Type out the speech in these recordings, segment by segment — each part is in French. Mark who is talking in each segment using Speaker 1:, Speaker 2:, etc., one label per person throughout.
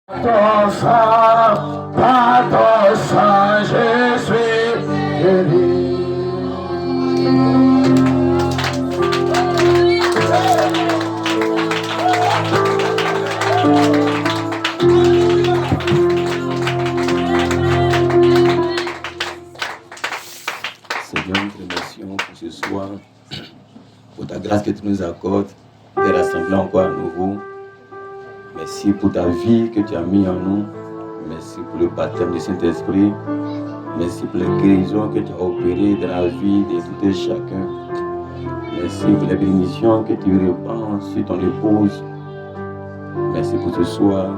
Speaker 1: Ton sang, par ton sang, je suis guéri.
Speaker 2: Seigneur, nous te remercions pour ce soir, pour ta grâce que tu nous accordes, de rassembler encore à nouveau. Merci pour ta vie que tu as mis en nous. Merci pour le baptême du Saint-Esprit. Merci pour les guérisons que tu as opérées dans la vie de tout et chacun. Merci pour les bénédictions que tu répands sur ton épouse. Merci pour ce soir.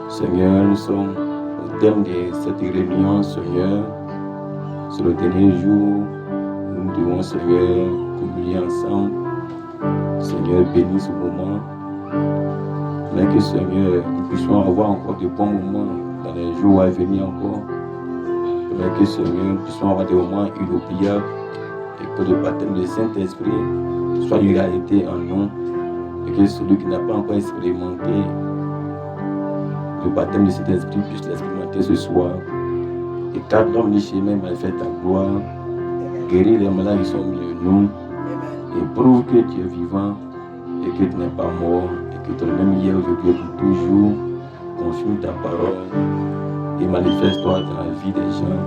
Speaker 2: Seigneur, nous sommes au terme de cette réunion, Seigneur. C'est le dernier jour, nous devons, Seigneur, communier ensemble. Seigneur, bénis ce moment. Mais que, Seigneur, nous puissions avoir encore de bons moments dans les jours à venir encore. Mais que, Seigneur, nous puissions avoir des moments inoubliables et que le baptême du Saint-Esprit soit une réalité en nous. Et que celui qui n'a pas encore expérimenté le baptême du Saint-Esprit puisse l'expérimenter ce soir. Et car l'homme du chemin manifeste ta gloire, guéris les malades qui sont au milieu de nous, et prouve que tu es vivant et que tu n'es pas mort, et que tu es le même hier, aujourd'hui et pour toujours. Confirme ta parole et manifeste-toi dans la vie des gens,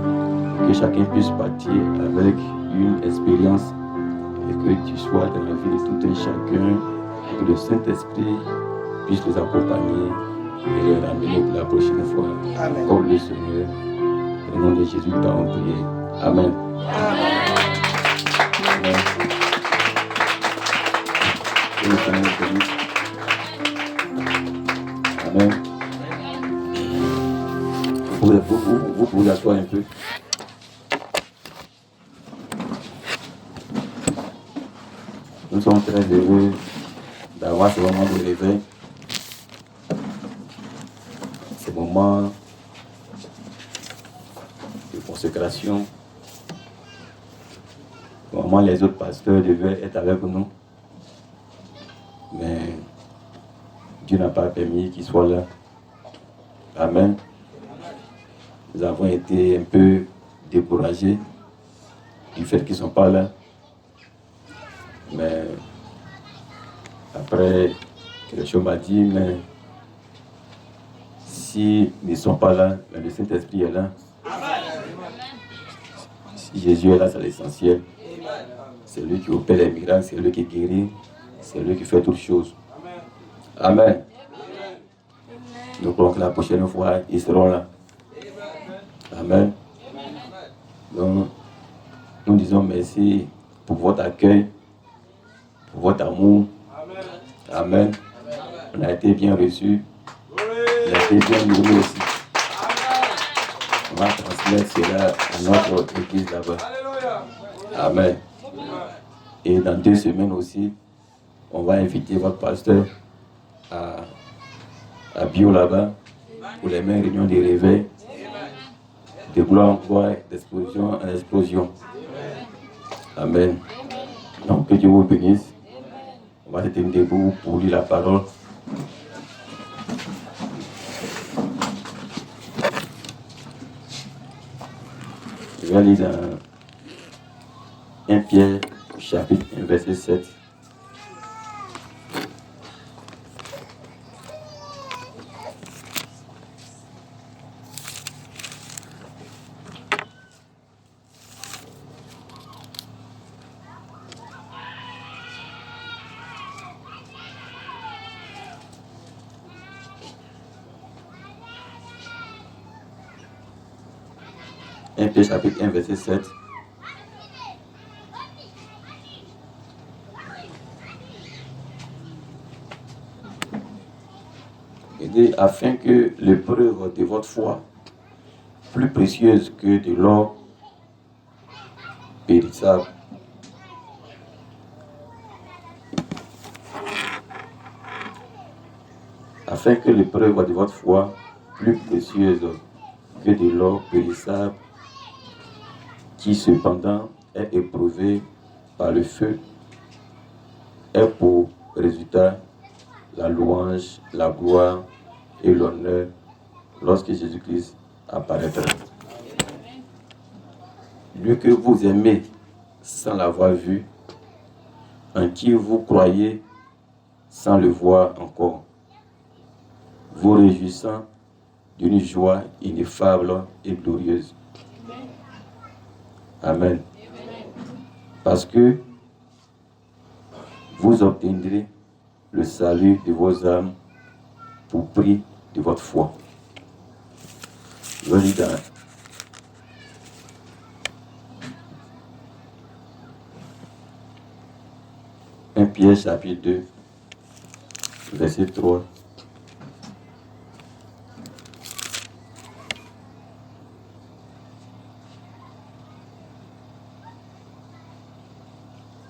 Speaker 2: que chacun puisse partir avec une expérience et que tu sois dans la vie de tout un chacun, et que le Saint-Esprit puisse les accompagner et les ramener pour la prochaine fois. Amen. Comme le Seigneur. Au nom de Jésus, nous t'avons prié. Amen. Amen. Amen. Vous pouvez vous asseoir un peu. Nous sommes très heureux d'avoir ce moment de réveil. Ce moment de consécration. Normalement, les autres pasteurs devaient être avec nous. Mais Dieu n'a pas permis qu'ils soient là. Amen. Nous avons été un peu découragés du fait qu'ils ne sont pas là. Mais après, quelque chose m'a dit, mais s'ils ne sont pas là, le Saint-Esprit est là. Si Jésus est là, c'est l'essentiel. C'est lui qui opère les miracles, c'est lui qui guérit, c'est lui qui fait toutes choses. Amen. Nous croyons que la prochaine fois, ils seront là. Amen. Donc, nous disons merci pour votre accueil, pour votre amour. Amen. On a été bien reçus. On a été bien nourris aussi. On va transmettre cela à notre église là-bas. Amen. Et dans 2 semaines aussi, on va inviter votre pasteur à Bio là-bas pour les mêmes réunions de réveil, de gloire en gloire, d'explosion en explosion. Amen. Donc que Dieu vous bénisse. On va se tenir debout pour lire la parole. Je vais lire dans 1 Pierre, chapitre 1, verset 7. Pierre chapitre 1 verset 7. Il dit, afin que l'épreuve de votre foi, plus précieuse que de l'or périssable, afin que l'épreuve de votre foi, plus précieuse que de l'or périssable, qui cependant est éprouvé par le feu, ait pour résultat la louange, la gloire et l'honneur lorsque Jésus-Christ apparaîtra. Lui que vous aimez sans l'avoir vu, en qui vous croyez sans le voir encore, vous réjouissant d'une joie ineffable et glorieuse. Amen. Parce que vous obtiendrez le salut de vos âmes pour prix de votre foi. Je lis dans 1 Pierre chapitre 2, verset 3.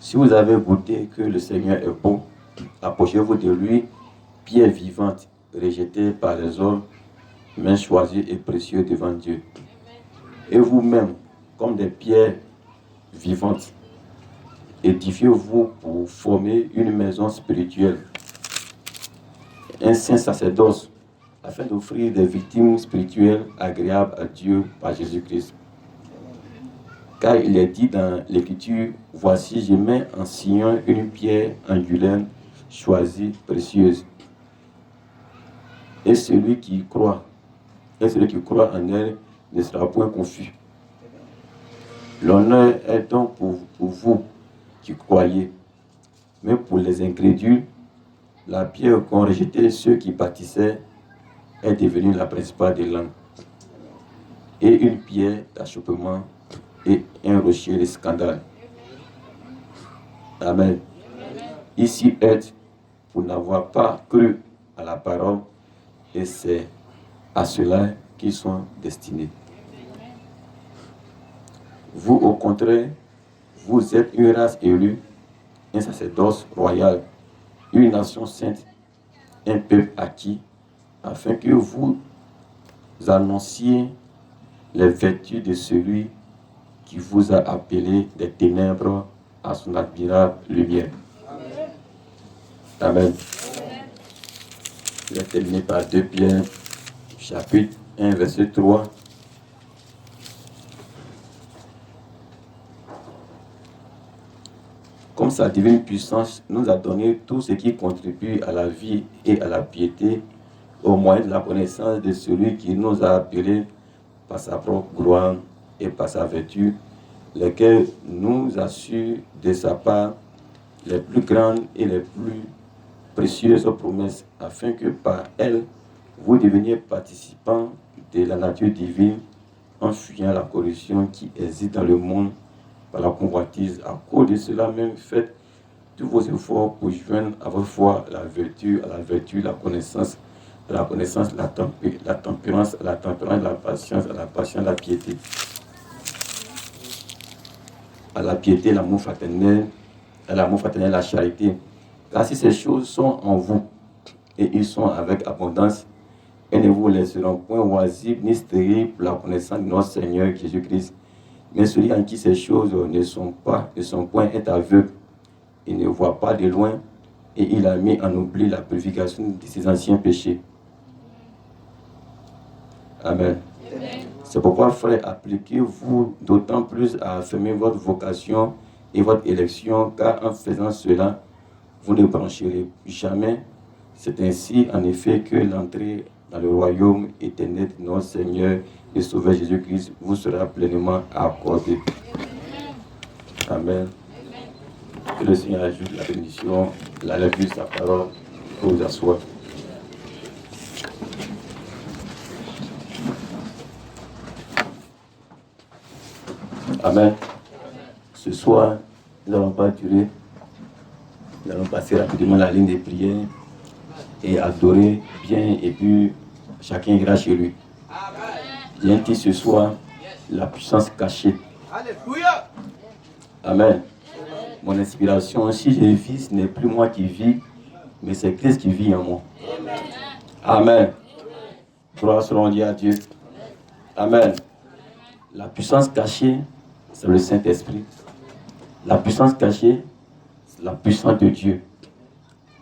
Speaker 2: Si vous avez goûté que le Seigneur est bon, approchez-vous de lui, pierre vivante, rejetée par les hommes, mais choisie et précieuse devant Dieu. Et vous-même, comme des pierres vivantes, édifiez-vous pour former une maison spirituelle, un saint sacerdoce, afin d'offrir des victimes spirituelles agréables à Dieu par Jésus-Christ. Car il est dit dans l'Écriture, « Voici, je mets en Sion une pierre angulaire, choisie, précieuse. Et celui qui croit en elle ne sera point confus. » L'honneur est donc pour vous qui croyez, mais pour les incrédules, la pierre qu'ont rejetée ceux qui bâtissaient est devenue la principale des langues, et une pierre d'achoppement et un rocher de scandale. Amen. Ici êtes pour n'avoir pas cru à la parole, et c'est à cela qu'ils sont destinés. Vous, au contraire, vous êtes une race élue, un sacerdoce royal, une nation sainte, un peuple acquis, afin que vous annonciez les vertus de celui qui vous a appelé des ténèbres à son admirable lumière. Amen. Je vais terminer par 2 Pierre, chapitre 1, verset 3. Comme sa divine puissance nous a donné tout ce qui contribue à la vie et à la piété, au moyen de la connaissance de celui qui nous a appelés par sa propre gloire et par sa vertu, lesquels nous assurent de sa part les plus grandes et les plus précieuses promesses, afin que par elles, vous deveniez participants de la nature divine, en fuyant la corruption qui existe dans le monde par la convoitise. À cause de cela même, faites tous vos efforts pour joindre à votre foi la vertu, à la vertu, la connaissance, à la connaissance, la tempérance, à la tempérance, la patience, à la patience, la piété. À la piété, l'amour fraternel, à l'amour fraternel, la charité. Car si ces choses sont en vous, et ils sont avec abondance, elles ne vous laisseront point oisifs ni stériles pour la connaissance de notre Seigneur Jésus-Christ. Mais celui en qui ces choses ne sont point est aveugle, il ne voit pas de loin, et il a mis en oubli la purification de ses anciens péchés. Amen. C'est pourquoi, frères, appliquez-vous d'autant plus à affirmer votre vocation et votre élection, car en faisant cela, vous ne brancherez jamais. C'est ainsi, en effet, que l'entrée dans le royaume éternel de notre Seigneur et Sauveur Jésus-Christ vous sera pleinement accordée. Amen. Que le Seigneur ajoute la bénédiction, la lecture de sa parole, pour vous asseoir. Amen. Ce soir, nous n'allons pas durer. Nous allons passer rapidement la ligne des prières et adorer bien, et puis chacun ira chez lui. J'ai dit ce soir, la puissance cachée. Alléluia. Amen. Mon inspiration, si je vis, ce n'est plus moi qui vis, mais c'est Christ qui vit en moi. Amen. Gloire soit rendue à Dieu. Amen. La puissance cachée, c'est le Saint-Esprit. La puissance cachée, c'est la puissance de Dieu.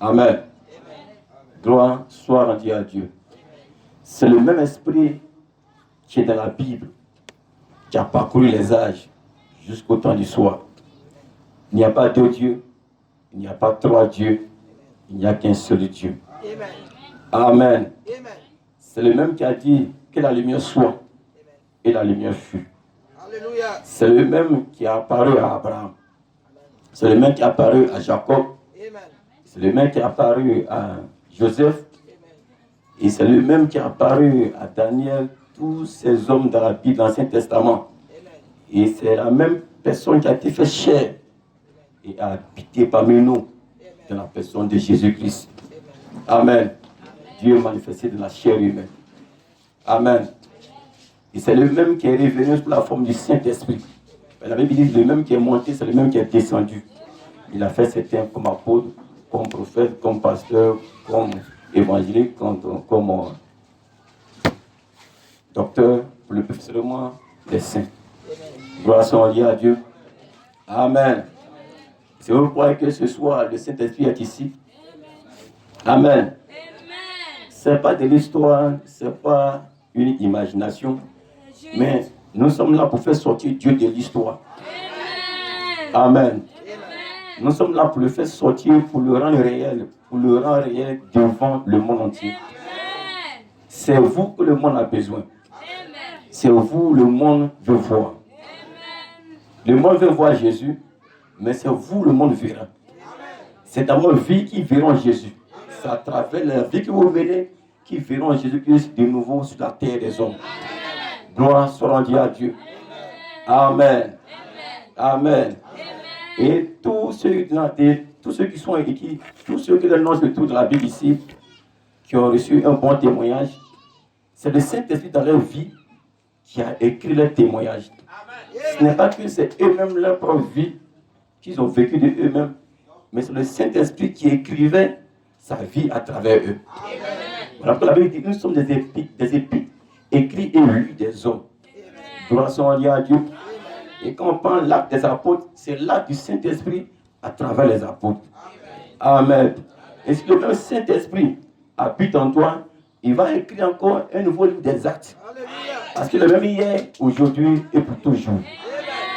Speaker 2: Amen. Gloire soit rendue à Dieu. C'est le même esprit qui est dans la Bible, qui a parcouru les âges jusqu'au temps du soir. Il n'y a pas deux dieux, il n'y a pas trois dieux, il n'y a qu'un seul Dieu. Amen. C'est le même qui a dit que la lumière soit et la lumière fut. C'est le même qui a apparu à Abraham. C'est le même qui a apparu à Jacob. C'est le même qui a apparu à Joseph. Et c'est le même qui a apparu à Daniel, tous ces hommes dans la Bible, dans l'Ancien Testament. Et c'est la même personne qui a été fait chair et a habité parmi nous dans la personne de Jésus-Christ. Amen. Dieu est manifesté dans la chair humaine. Amen. Et c'est le même qui est revenu sous la forme du Saint-Esprit. La Bible dit le même qui est monté, c'est le même qui est descendu. Il a fait certains comme apôtre, comme prophète, comme pasteur, comme évangélique, comme docteur, pour le perfectionnement des saints. Gloire soit liée à Dieu. Amen. C'est pourquoi que ce soir, le Saint-Esprit est ici. Amen. Ce n'est pas de l'histoire, ce n'est pas une imagination, mais nous sommes là pour faire sortir Dieu de l'histoire. Amen. Nous sommes là pour le faire sortir, pour le rendre réel, devant le monde entier. C'est vous que le monde a besoin. C'est vous le monde veut voir. Le monde veut voir Jésus, mais c'est vous le monde verra. C'est dans vos vies qui verront Jésus. C'est à travers la vie que vous menez qui verront Jésus-Christ de nouveau sur la terre des hommes. Gloire soit rendue à Dieu. Amen. Amen. Et tous ceux qui sont écrits, tous ceux qui annoncent le tout de la Bible ici, qui ont reçu un bon témoignage, c'est le Saint-Esprit dans leur vie qui a écrit leur témoignage. Ce n'est pas que c'est eux-mêmes leur propre vie qu'ils ont vécu de eux-mêmes, mais c'est le Saint-Esprit qui écrivait sa vie à travers eux. Voilà pourquoi la Bible dit que nous sommes des épîtres écrits et lus des hommes. Gloire soit liée à Dieu. Et quand on prend l'acte des apôtres, c'est l'acte du Saint-Esprit à travers les apôtres. Amen. Et si le même Saint-Esprit habite en toi, il va écrire encore un nouveau livre des actes. Parce que le même hier, aujourd'hui et pour toujours.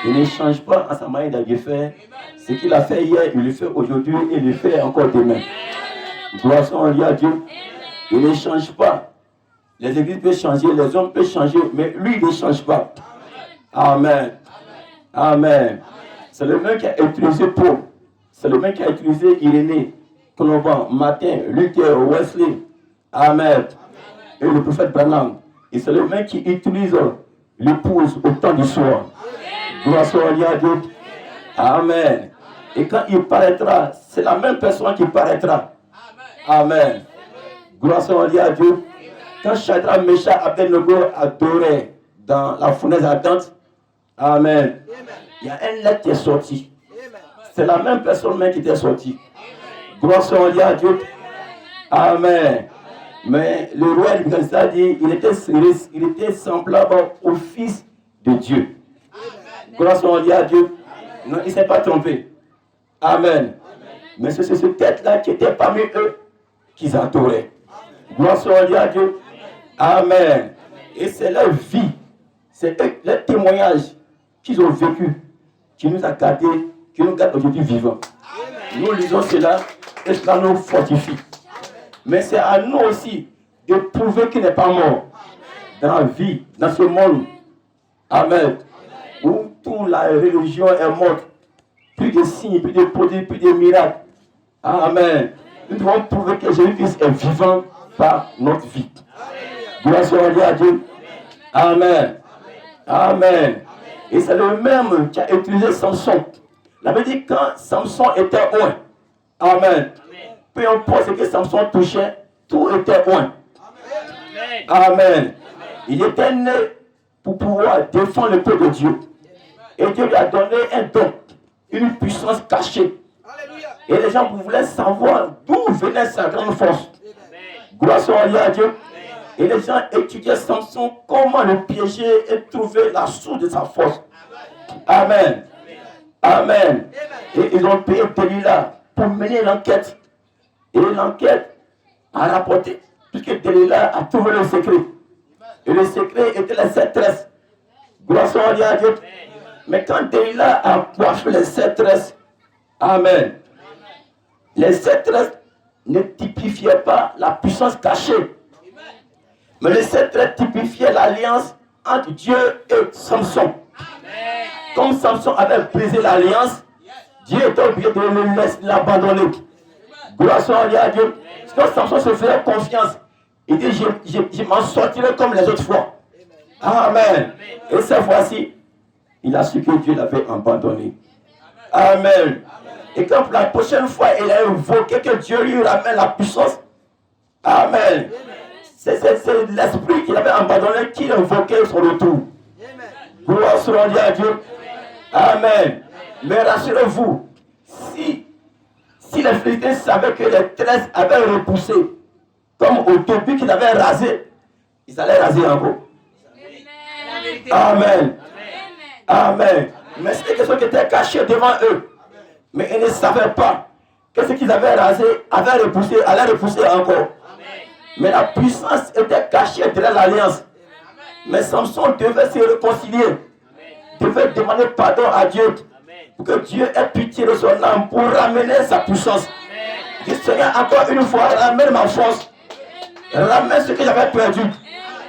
Speaker 2: Il ne change pas à sa manière de faire. Ce qu'il a fait hier, il le fait aujourd'hui et il le fait encore demain. Gloire soit liée à Dieu. Il ne change pas. Les églises peuvent changer, les hommes peuvent changer, mais lui, il ne change pas. Amen. Amen. C'est le même qui a utilisé Paul. C'est le même qui a utilisé Irénée, Colomban, Martin, Luther, Wesley. Amen. Et le prophète Branham. Et c'est le même qui utilise l'épouse au temps du soir. Gloire soit liée à Dieu. Amen. Et quand il paraîtra, c'est la même personne qui paraîtra. Amen. Gloire soit liée à Dieu. Quand Shadrach, Meshach, Abednego adoraient dans la fournaise ardente, amen. Il y a un lettre qui est sorti. C'est la même personne même qui était sortie. Gloire soit liée à Dieu. Amen. Mais le roi Nebuchadnezzar dit il était semblable au Fils de Dieu. Gloire soit liée à Dieu. Non, il ne s'est pas trompé. Amen. Mais c'est cette tête-là qui était parmi eux qu'ils adoraient. Gloire soit liée à Dieu. Amen. Et c'est leur vie, c'est leur témoignage qu'ils ont vécu, qui nous a gardés, qui nous garde aujourd'hui vivants. Nous lisons cela et cela nous fortifie. Mais c'est à nous aussi de prouver qu'il n'est pas mort dans la vie, dans ce monde. Amen. Où toute la religion est morte. Plus de signes, plus de produits, plus de miracles. Amen. Nous devons prouver que Jésus-Christ est vivant par notre vie. Gloire soit à Dieu. Amen. Amen. Et c'est le même qui a utilisé Samson. La Bible dit quand Samson était loin. Amen. Peu importe ce que Samson touchait, tout était loin. Amen. Il était né pour pouvoir défendre le peuple de Dieu. Et Dieu lui a donné un don, une puissance cachée. Et les gens voulaient savoir d'où venait sa grande force. Gloire soit à Dieu. Et les gens étudiaient Samson, comment le piéger et trouver la source de sa force. Amen. Amen. Et ils ont payé Delilah pour mener l'enquête. Et l'enquête a rapporté
Speaker 1: Puisque Delilah a trouvé le secret. Et le secret était les 7 tresses. Gloire soit à Dieu. Mais quand Delilah a coiffé les 7 tresses, amen. Les 7 tresses ne typifiaient pas la puissance cachée. Mais les 7 tresses typifiaient l'alliance entre Dieu et Samson. Comme Samson avait brisé l'alliance, Dieu était obligé de l'abandonner. Gloire soit à Dieu. Sinon Samson se faisait confiance. Il dit, je m'en sortirai comme les autres fois. Amen. Et cette fois-ci, il a su que Dieu l'avait abandonné. Amen. Et quand la prochaine fois, il a invoqué que Dieu lui ramène la puissance. Amen. C'est l'esprit qu'il avait abandonné qui invoquait son retour. Gloire soit à Dieu. Amen. Mais rassurez-vous, si les Philistins savaient que les tresses avaient repoussé, comme au début qu'ils avaient rasé, ils allaient raser encore. Amen. Amen. Mais c'était quelque chose qui était caché devant eux. Mais ils ne savaient pas que ce qu'ils avaient rasé avait repoussé, allait repousser encore. Mais la puissance était cachée derrière l'alliance. Mais Samson devait se réconcilier, devait demander pardon à Dieu pour que Dieu ait pitié de son âme pour ramener sa puissance. Dis Seigneur, encore une fois, ramène ma force, ramène ce que j'avais perdu.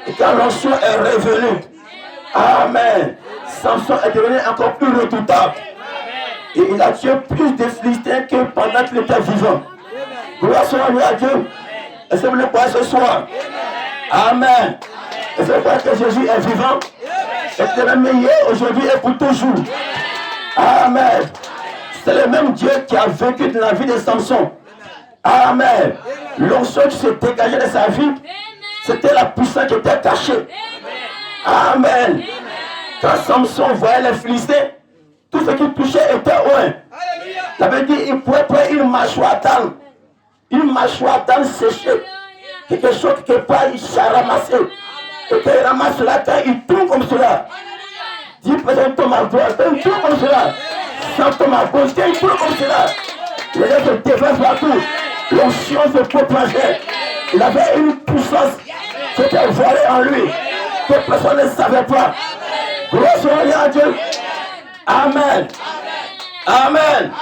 Speaker 1: Et quand l'onction est revenue, amen, Samson est devenu encore plus redoutable. Et il a tué plus de Philistins que pendant qu'il était vivant. Gloire soit à Dieu. Est-ce que vous le croyez ce soir? Amen. Est-ce que vous croyez que Jésus est vivant? Et qu'il est le meilleur aujourd'hui et pour toujours. Amen. C'est le même Dieu qui a vécu dans la vie de Samson. Amen. L'onction qui se dégageait de sa vie, c'était la puissance qui était cachée. Amen. Quand Samson voyait les Philistins, tout ce qui touchait était loin. Ça veut dire qu'il pouvait prendre une mâchoire d'âne. Une mâchoire d'âne séchée. Quelque chose quelque part, il s'est ramassé. Et quand il ramasse cela, quand il tourne comme cela. 10 personnes tombent à droite, il tourne comme cela. 100 tombent à gauche, il tourne comme cela. Les gens se déversent partout. L'onction se propageait. Il avait une puissance qui était voilée en lui, que personne ne savait pas. Gloire soit à Dieu. Amen. Amen.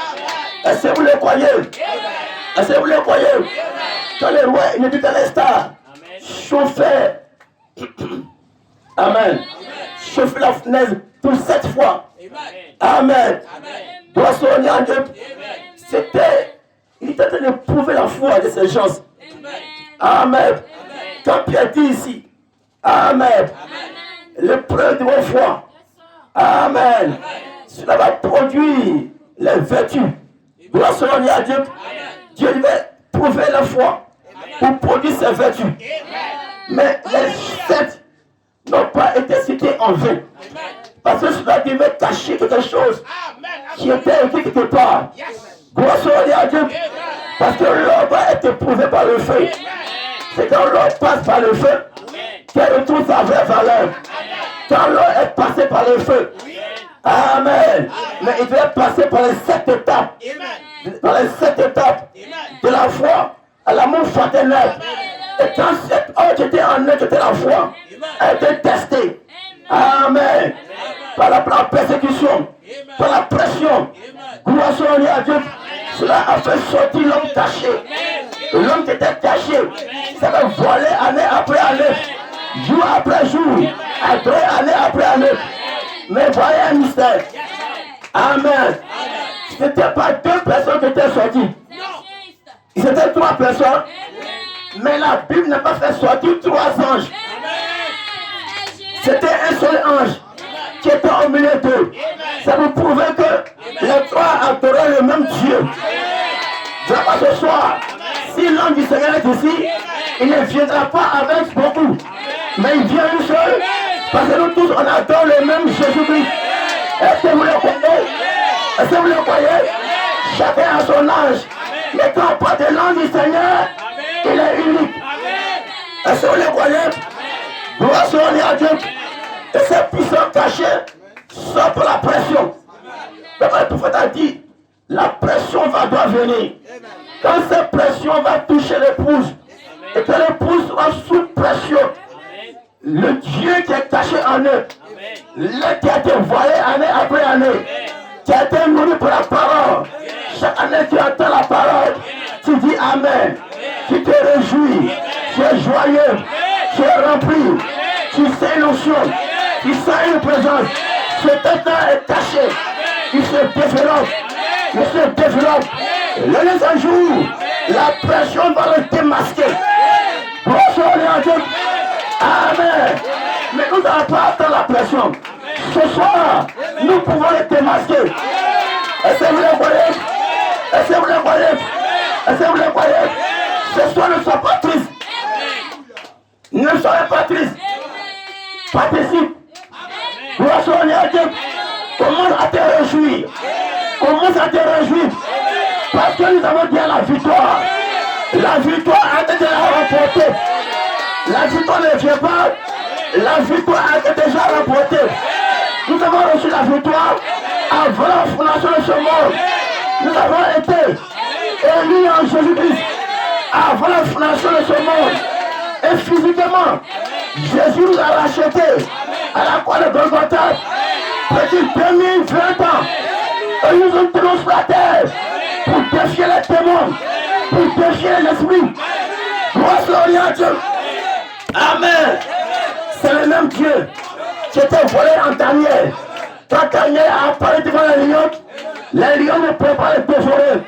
Speaker 1: Est-ce que vous le croyez? Est-ce que vous le croyez? Quand le roi Nebuchadnezzar chauffait, amen, chauffait la fenêtre pour 7 fois. Amen. Gloire soit à Dieu. Il était en train de prouver la foi de ces gens. Amen. Quand Pierre dit ici, amen, l'épreuve de vos foi, amen, cela va produire les vertus. Gloire soit à Dieu. Dieu devait prouver la foi pour produire ses vertus. Mais les 7 n'ont pas été cités en vain. Parce que cela devait cacher quelque chose qui était écrit quelque part. Gloire soit à Dieu. Parce que l'or va être éprouvé par le feu. C'est quand l'or passe par le feu qu'elle retrouve sa vraie valeur. Quand l'or est passé par le feu. Amen. Mais il devait passer par les 7 étapes. Par les 7 étapes de la foi à l'amour fraternel. Et quand cette ordre était en eux, était la foi, elle était testée. Amen. Par la persécution, par la pression. Gloire soit à Dieu. Cela a fait sortir l'homme caché. L'homme qui était caché, ça va voiler année après année, jour après jour, année après année. Mais voyez un mystère. Amen. Ce n'était pas 2 personnes qui étaient sorties. C'était 3 personnes. Mais la Bible n'a pas fait sortir 3 anges. C'était un seul ange qui était au milieu d'eux. Ça vous prouvait que les 3 adoraient le même Dieu. Je vois ce soir, si l'ange du Seigneur est ici, il ne viendra pas avec beaucoup. Mais il vient une seule, parce que nous tous, on adore le même Jésus-Christ. Est-ce que vous le croyez? Est-ce que vous le croyez? Chacun a son ange. Mais quand on parle de l'ange du Seigneur, il est unique. Est-ce que vous le croyez? Gloire soit à Dieu. Et ces puissants cachés sortent pour la pression. Le prophète a dit, la pression doit venir. Quand cette pression va toucher l'épouse, Et que l'épouse soit sous pression. Le Dieu qui est caché en eux. Qui a été voilé année après année. Qui a été nourri par la parole. Chaque année tu entends la parole. Tu dis Amen. Tu te réjouis. Tu es joyeux. Tu es rempli. Tu sais une notion. Tu sens une présence. Ce temps est caché. Il se développe. Il se développe. Le un jour, la pression va le démasquer. Bonsoir les Dieu. Amen. Mais nous n'allons pas attendre la pression. Ce soir, nous pouvons le démasquer. Est-ce que vous le voyez? Est-ce que vous le voyez? Est-ce que vous le voyez? Ce soir, ne sois pas triste. Ne soyez pas triste. Participe. Bonsoir les Dieu. Commence à te réjouir. Commence à te réjouir. Parce que nous avons bien la victoire. La victoire a été déjà remportée. La victoire ne vient pas. La victoire a été déjà remportée. Nous avons reçu la victoire avant la fondation de ce monde. Nous avons été élus en Jésus-Christ avant la fondation de ce monde. Et physiquement, Jésus nous a rachetés à la croix de Golgotha. Petit 2020 ans. Et nous ont tourné sur la terre pour défier les démons, pour défier les esprits. Gloire à Dieu. Amen. C'est le même Dieu qui était volé en Daniel. Quand Daniel a apparu devant les lions ne pouvaient pas les dévorer.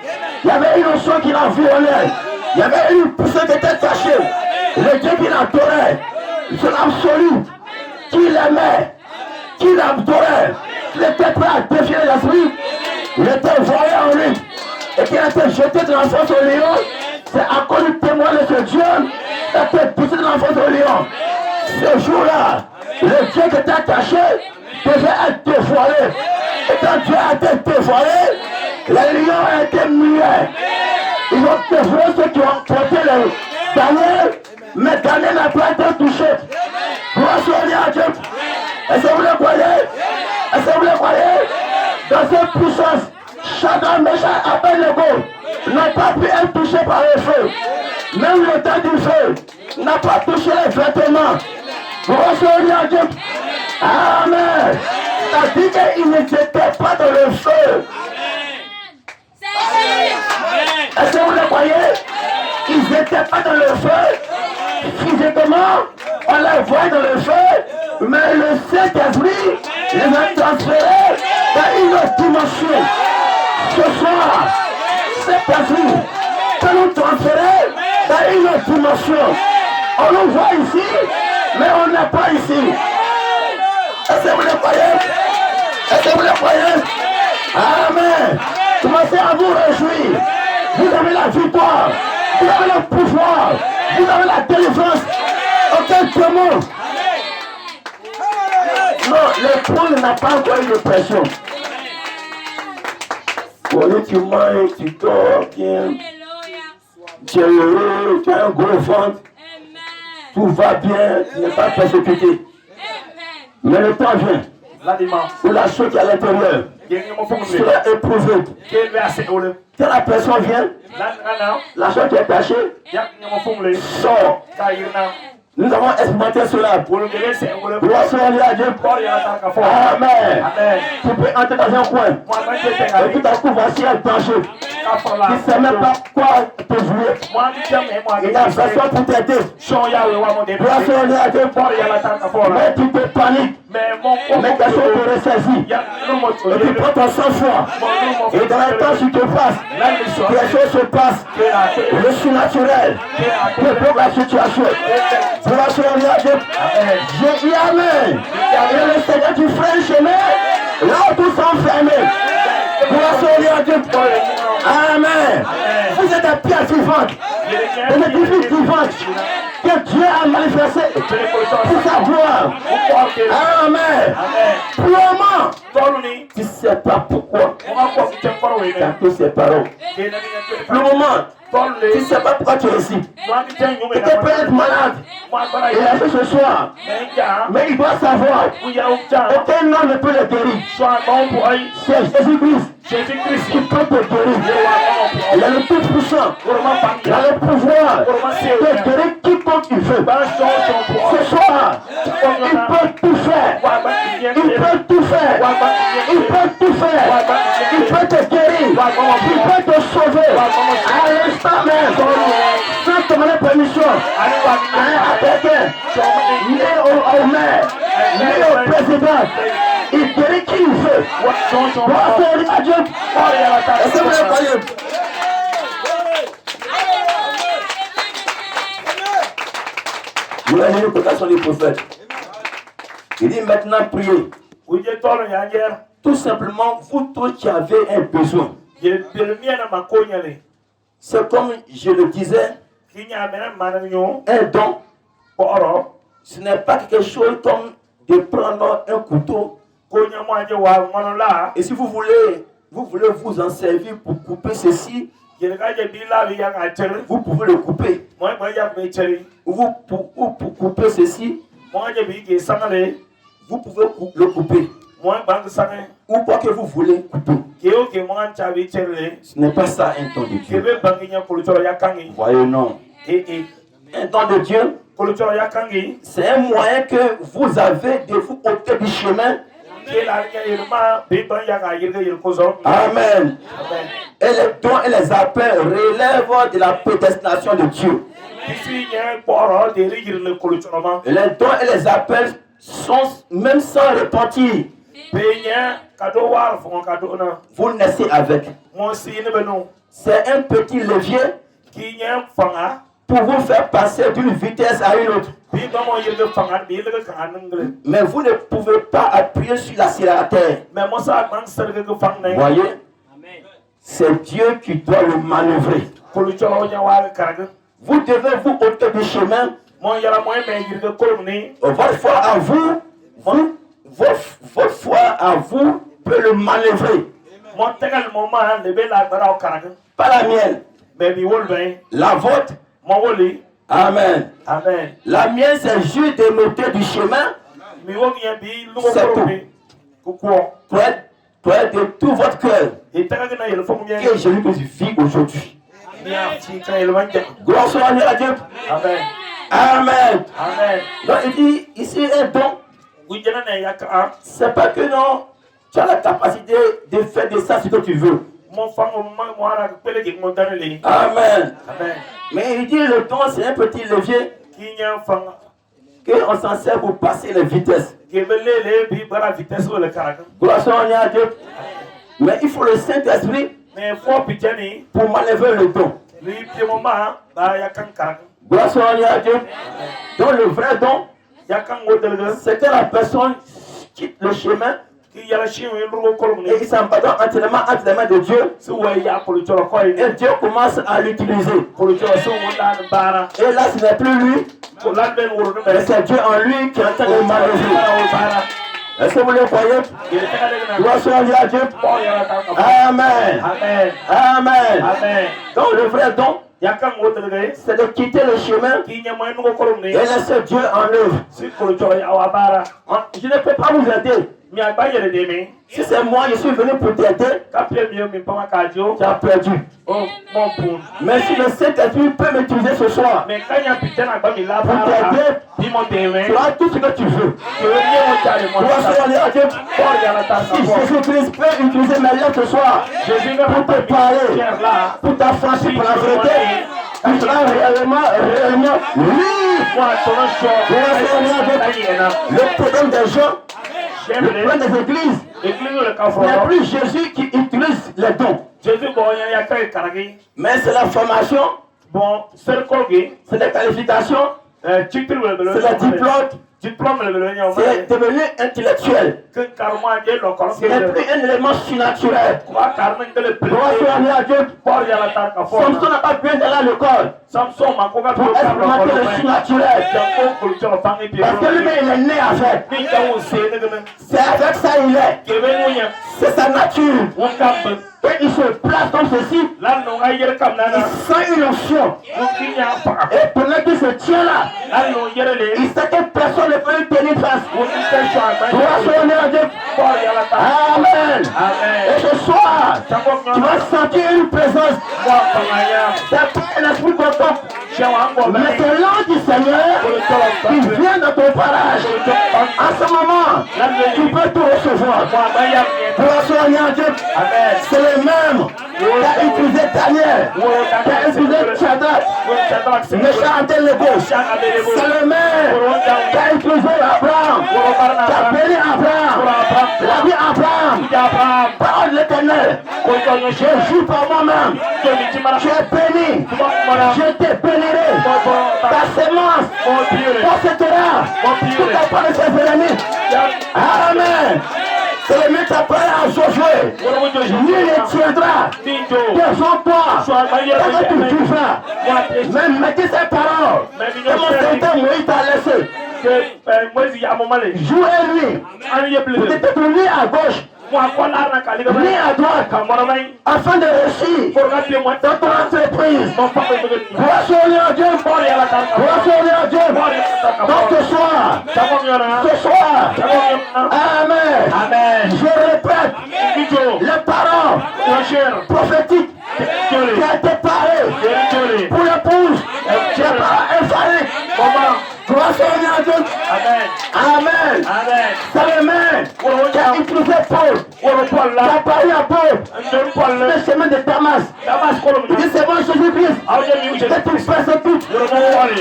Speaker 1: Il y avait une notion qui l'environnait. Il y avait une poussée qui était cachée. Le Dieu qui l'adorait, son absolu, qui l'aimait, qui l'adorait, qui était prêt à défier les esprits. Il était voilé en lui. Et qu'il a été jeté de l'enfance au lion. C'est à cause du témoin de ce Dieu qui a été poussé de l'enfance au lion. Ce jour-là, le Dieu qui était caché devait être dévoilé. Et quand Dieu a été dévoilé, les lions ont été muets. Ils ont dévoilé ceux qui ont porté le Daniel, mais Daniel n'a pas été touché. Gloire à Dieu. Est-ce que vous le croyez? Est-ce que vous le croyez? Dans cette puissance, Shadrach, Meshach, Abednego n'ont pas pu être touchés par le feu. Même le temps du feu n'a pas touché les vêtements. Gloire à Dieu. Amen. C'est-à-dire qu'ils n'étaient pas dans le feu. Est-ce que vous le croyez? Ils n'étaient pas dans le feu. Physiquement, on les voit dans le feu, mais le Saint-Esprit les a transférés dans une autre dimension. Ce soir, Saint-Esprit peut nous transférer dans une autre dimension. On nous voit ici, mais on n'est pas ici. Est-ce que vous le croyez? Est-ce que vous le croyez? Amen. Commencez à vous réjouir. Vous avez la victoire. Vous avez le pouvoir. Vous avez la délivrance. Aucun démon. Non, le monde n'a pas encore eu de pression. Quand tu manges, tu dors bien. Tu es heureux, tu as un gros ventre. Tout va bien, tu n'es pas persécuté. Mais le temps vient. Où la chose qui est à l'intérieur sera éprouvée. Quand la pression vient, la chose qui est cachée sort. Nous avons expérimenté cela. Gloire à Dieu. Amen. Tu peux entrer dans un coin. Et tout à coup, voici un danger. Tu ne sais même pas quoi te jouer. Il y a personne pour t'aider. Gloire à Dieu. Mais tu te paniques. Mais quelque chose te ressaisit. Et tu prends ton sang-froid. Et dans le temps, tu te passes. Les choses se passent. Le surnaturel débloque la situation. Gloire à Dieu. J'ai dit Amen. Et le Seigneur, tu feras un chemin là où tout s'enfermait. Gloire à Dieu. Amen. Vous êtes des pierres vivantes. Des édifices vivantes que Dieu a manifesté pour sa gloire. Amen. Pour le moment, tu ne sais pas pourquoi. Car tous ces paroles. Pour le moment, tu ne sais pas pourquoi tu es ici. Tu peux être malade. Et la fait ce soir. Mais il doit savoir. Aucun homme ne peut le guérir. C'est Jésus-Christ.
Speaker 3: Jésus-Christ.
Speaker 1: qui peut te guérir. Il a le tout puissant. Il a le pouvoir de guérir quiconque il veut. Ce soir, il peut tout faire. Il peut tout faire. Il peut tout faire. Il peut te guérir. Il peut te sauver. À l'instant même, sans te demander permission, à quelqu'un, ni au maire, ni au président, il guérit qui il veut. Gloire à Dieu. Est-ce que vous le croyez? Vous l'avez lu quand sont les prophètes. Il dit maintenant priez. Tout simplement, vous tous qui avez un besoin. C'est comme je le disais, un don. Ce n'est pas quelque chose comme de prendre un couteau. Et si vous voulez vous en servir pour couper ceci, vous pouvez le couper. Ou pour couper ceci, vous pouvez le couper. Ou quoi que vous voulez couper. Ce n'est pas ça un don de Dieu. Voyez, non. Un don de Dieu, c'est un moyen que vous avez de vous ôter du chemin. Amen. Et les dons et les appels relèvent de la prédestination de Dieu. Et les dons et les appels sont même sans repentir. Vous naissez avec. C'est un petit levier pour vous faire passer d'une vitesse à une autre. Mais vous ne pouvez pas appuyer sur l'accélérateur. Voyez, c'est Dieu qui doit le manœuvrer. Vous devez vous ôter du chemin. Votre foi à vous, votre foi à vous peut le manœuvrer. Pas la mienne. La vôtre. Amen.
Speaker 3: Amen.
Speaker 1: La mienne, c'est juste de m'ôter du chemin. C'est tout. Pour être de tout votre cœur. Que Jésus-Christ vit aujourd'hui. Gloire soit à Dieu.
Speaker 3: Amen.
Speaker 1: Amen.
Speaker 3: Amen.
Speaker 1: Donc il dit ici un don. C'est pas que non, tu as la capacité de faire de ça ce que tu veux. Amen.
Speaker 3: Amen.
Speaker 1: Mais il dit le don c'est un petit levier qu'on s'en sert pour passer les vitesses. Gloire soit à Dieu. Mais il faut le Saint-Esprit pour manœuvrer le don. Gloire soit à Dieu. Donc le vrai don, c'est que la personne quitte le chemin et il s'abandonne entièrement entre les mains de Dieu. Et Dieu commence à l'utiliser. Et là, ce n'est plus lui, mais c'est Dieu en lui qui est en train de manœuvrer. Est-ce que vous le croyez? Gloire soit à Dieu. Amen.
Speaker 3: Amen.
Speaker 1: Amen.
Speaker 3: Amen.
Speaker 1: Donc le vrai don, c'est de quitter le chemin et laisser Dieu en œuvre. Je ne peux pas vous aider. Si c'est moi, je suis venu pour t'aider, tu as perdu. Mais si le Saint-Esprit peut m'utiliser ce soir pour t'aider, tu as tout ce que tu veux. Si Jésus-Christ peut utiliser mes lèvres ce soir pour te parler, pour t'affranchir pour la vérité, tu seras réellement libre. Le problème des gens, le problème des églises, ce n'est plus Jésus qui utilise les dons. Mais c'est la formation, c'est les qualifications, c'est les diplômes, c'est devenu intellectuel. Ce n'est plus un élément surnaturel. Samson n'a pas besoin d'aller à l'école pour expérimenter le surnaturel. Parce que lui-même il est né avec. C'est avec ça il est. C'est sa nature. Et il se place comme ceci. Il sent une onction. Et pendant qu'il se tient là, il sait que personne ne peut lui tenir face. Amen. Et ce soir, Tu vas sentir une présence. C'est pas un esprit content. Mais c'est l'ange du Seigneur qui vient dans ton parage. En ce moment, tu peux tout recevoir. Gloire soit à Dieu. C'est le même qui a utilisé Daniel, qui a utilisé Shadrach, Meshach, Abednego. C'est le même qui a utilisé Abraham, qui a béni Abraham, la vie Abraham. Parole de l'Éternel. Je joue par moi-même. Tu es béni. Je te bénirai. Ta sémence possédera toute la part de ses ennemis. Amen. C'est le même qui a parlé à Josué. Nul ne tiendra devant toi. Quand tu vivras. Même mettez ces paroles. Comment c'était Moïse t'a laissé. Jour et nuit. Peut-être lui à gauche. Ni à droite, afin de réussir dans ton entreprise. Gloire soit à Dieu. Gloire soit à Dieu. Donc ce soir, Amen. Je répète les paroles prophétiques qui ont été parlées pour l'épouse. Les paroles infalibles. Gloire soit à Dieu. Amen. C'est le même qui a utilisé Paul. Qui a parlé à Paul. Le chemin de Damas. Il dit c'est bon Jésus-Christ. Que tu fasses tout.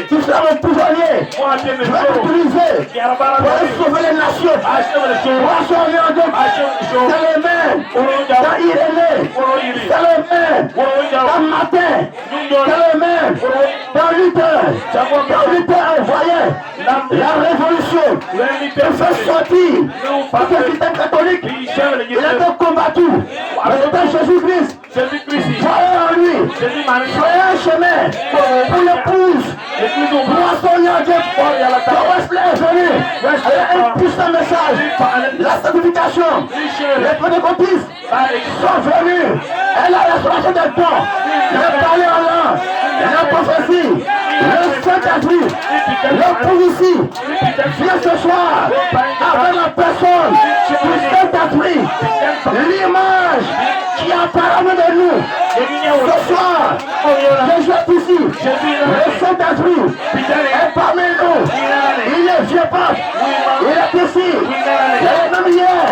Speaker 1: Tu seras mon prisonnier. Je vais t'utiliser pour aller sauver les nations. Gloire soit à Dieu. C'est le même dans Irénée. C'est le même dans Matin. C'est le même dans Luther. Quand Luther a envoyé la révolution, il fait sortir parce que le système catholique, il a été combattu. Mais c'était Jésus-Christ. Soyez en lui. Soyez un chemin pour l'épouse. Gloire soit à Dieu. Wesley est venu avec un puissant message. La sanctification. Les pentecôtistes sont venus. Elle a la restauration des dons. Le parler en langue. La prophétie. Le Saint-Esprit. Le ici, viens ce soir avec la personne du Saint-Esprit, l'image qui apparaît de nous. Ce soir, Jésus est ici, le Saint-Esprit est parmi nous. Il ne vient pas, il est ici, il est même hier,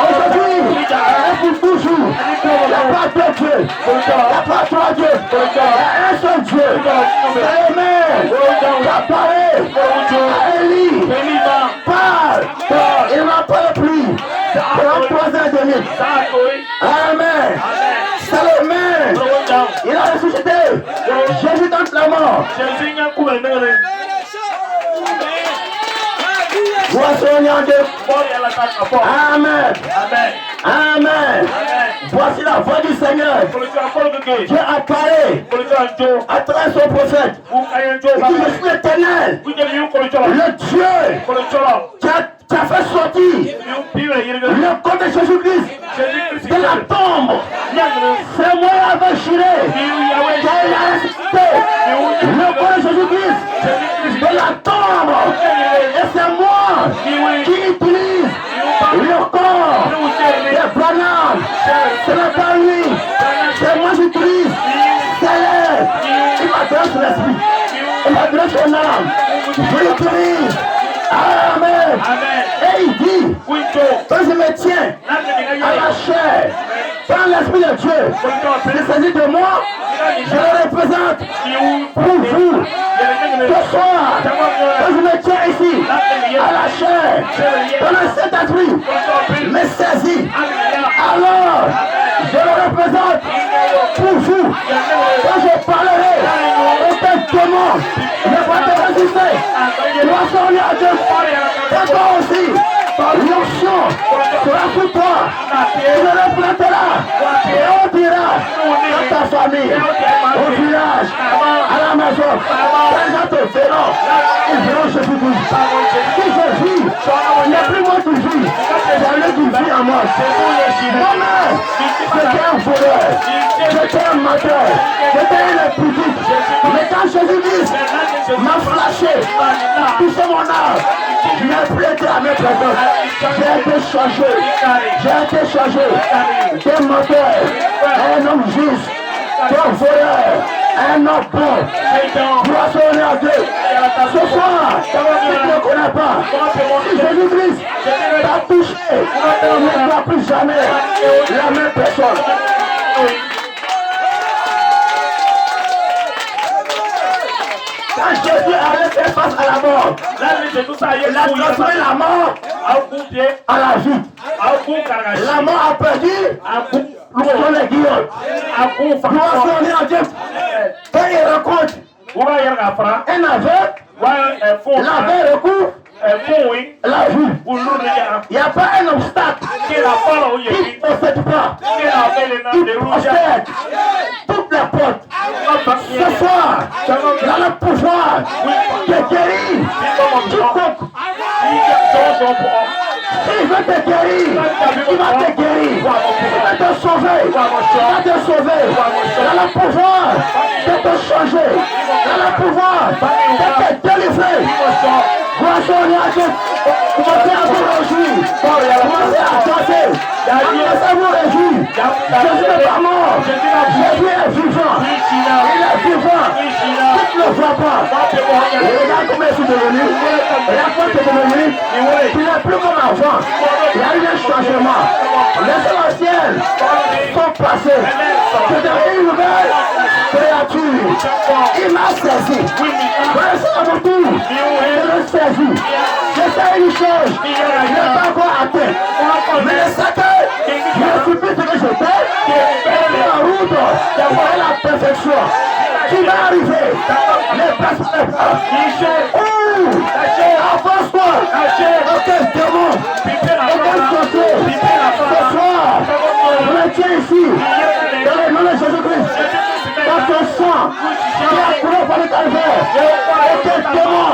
Speaker 1: aujourd'hui, et pour toujours. La part de Dieu, la part de Dieu, il y a un seul Dieu, c'est le même qui apparaît. Élie parle, il n'a pas le prix pendant 3 ans et demi. Amen. C'est le même. Il a ressuscité. Jésus dans la mort. Gloire soit à Dieu. Amen. Amen. Voici la voix du Seigneur. Dieu apparaît à travers son prophète. Il dit, je suis l'Éternel, le Dieu qui a fait sortir le corps de Jésus-Christ de la tombe. C'est moi avec Chiré qui a ressuscité le corps de Jésus-Christ de la tombe. Et c'est moi qui utilise le corps de Branham. Ce n'est pas lui, c'est moi qui utilise. C'est elle. Il m'adresse l'esprit. Il m'adresse son âme. Je l'utilise. Amen. Et il dit, quand je me tiens à la chair, dans l'esprit de Dieu, il s'agit de moi, je le représente pour vous. Ce soir, quand je me tiens ici, à la chair, dans le Saint-Esprit, me saisit, alors je le représente pour vous. Quand je parlerai, aucun démon ne va te résister. Gloire soit à Dieu. Et toi aussi, l'onction sera sur toi. Tu le reflèteras. Et on dira dans ta famille, au village, à la maison, les gens te verront. Ils verront Jésus-Christ. Si je vis, il n'est plus moi qui vis. C'est lui qui vit en moi. Moi-même, j'étais un voleur. J'étais un menteur. J'étais un impudique. Mais quand Jésus-Christ m'a flashé, touché mon âme, je n'ai plus été à mes présents. J'ai été changé. J'ai été changé. D'un menteur, un homme juste. D'un voleur, un homme bon. Gloire soit à Dieu. Ce soir, si tu ne le connais pas, si Jésus-Christ t'a touché, ne sera plus jamais la même personne. Quand Jésus allait faire face à la mort, il a transformé la mort à la vie. La mort a perdu son aiguillon. Gloire soit à Dieu. Quand il rencontre un aveugle, l'aveugle recouvre la vue. Il n'y a pas un obstacle qui ne possède pas. Il possède toutes les portes. Ce soir, il a le pouvoir de guérir quiconque. S'il veut te guérir, il va te guérir. Il va te sauver. Il va te sauver. Il a le pouvoir de te changer. Il a le pouvoir de te délivrer. Commencez à vous réjouir. Commencez à danser. Commencez à vous réjouir. Jésus n'est pas mort. Jésus est vivant. Il est vivant. Tu ne le vois pas. Regarde comment je suis devenu. Regarde comment tu es devenu. Tu n'es plus comme avant. Il y a eu un changement. Les anciennes sont passées. Tu deviens une nouvelle créature. Il m'a saisi. Voici à mon tour. Je le saisis. Je sais une chose. Je n'ai pas encore atteint. Mais je sais que je suis plus ce que j'étais. La route vers la perfection. Qui va arriver. Les personnes. Avance-toi. Aucun démon. Aucun sorcier. Ce soir, je me tiens ici. Dans le nom de Jésus-Christ. Dans ton sang. Qui a coulé par le calvaire. Aucun démon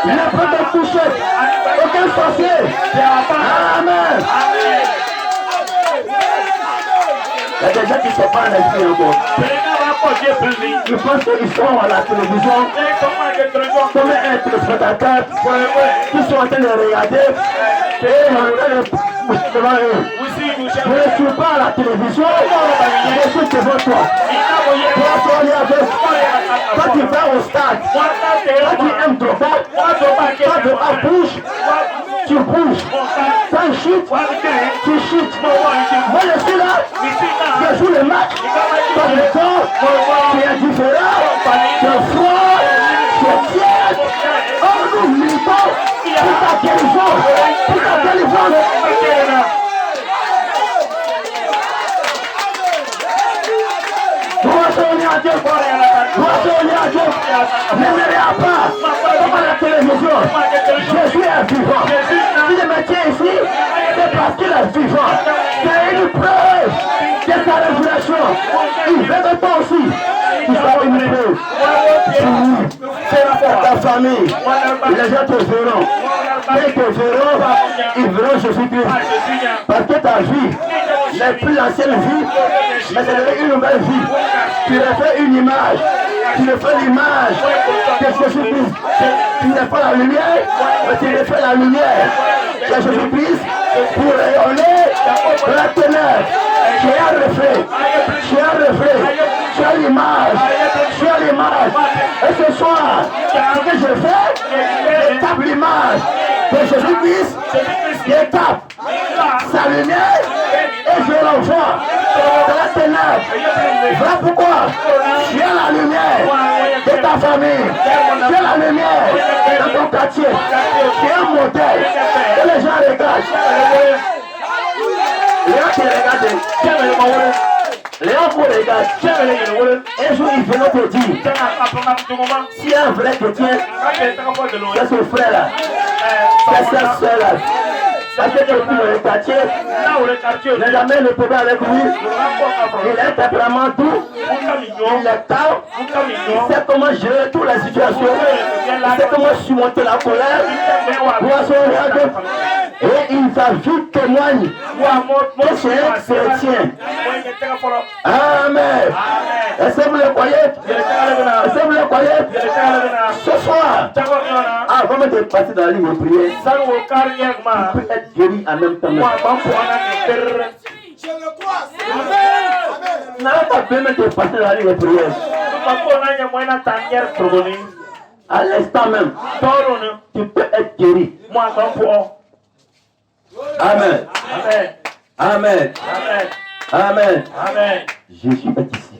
Speaker 1: ne peut te toucher. Aucun sorcier. Amen. Il y a des gens qui ne sont pas en esprit encore. Je pense qu'ils sont à la télévision comme un téléspectateur qui sont en train de regarder et en train de pousser devant eux. Je ne suis pas à la télévision, je suis devant toi. Quand tu vas au stade, quand tu aimes droit, quand tu bouges, tu bouges. Quand tu chutes, tu chutes. Moi je suis là, je joue le match, dans le corps, tu es différent, tu es froid, tu es tiède. Oh, nous militons pour ta guérison, pour ta délivrance. Gloire soit à Dieu. Gloire soit à Dieu. Ne me regarde pas comme à la télévision. Jésus est vivant. Si je me tiens ici, c'est parce qu'il est vivant. C'est une preuve de sa résurrection. Il veut que toi aussi, tu sois une preuve. C'est ta famille. Les gens te verront. Quand ils te verront, ils verront Jésus-Christ. Parce que ta vie n'est plus l'ancienne vie, mais c'est une nouvelle vie. Tu refais une image. Tu refais l'image de Jésus-Christ. Tu n'es pas la lumière, mais tu refais la lumière de Jésus-Christ pour rayonner la ténèbre. Tu es un reflet. Tu es un reflet. Tu as l'image. Tu as l'image. Et ce soir, ce que je fais, je tape l'image de Jésus-Christ. Je tape sa lumière et je l'envoie dans la ténèbre. Voilà pourquoi tu as la lumière de ta famille. Tu as la lumière dans ton quartier. Tu es un modèle que les gens regardent. Les gens qui regardent, les gens vous regardent. Un jour ils viennent te dire, si un vrai chrétien, c'est ce frère-là, c'est cette soeur-là. Parce que depuis le quartier, n'a jamais le problème avec lui. Il a un tempérament doux, il est calme, il sait comment gérer toutes les situations, il sait comment surmonter la colère. Et sa vie témoigne que c'est un chrétien. Amen. Est-ce que vous le croyez? Est-ce que vous le croyez? Ce soir, avant de passer dans la ligne de prière, tu peux être guéri en même temps.
Speaker 3: Je le crois.
Speaker 1: Tu n'as pas besoin de passer dans la ligne de prière. À l'instant même, tu peux être guéri. Amen. Amen. Amen. Jésus est ici.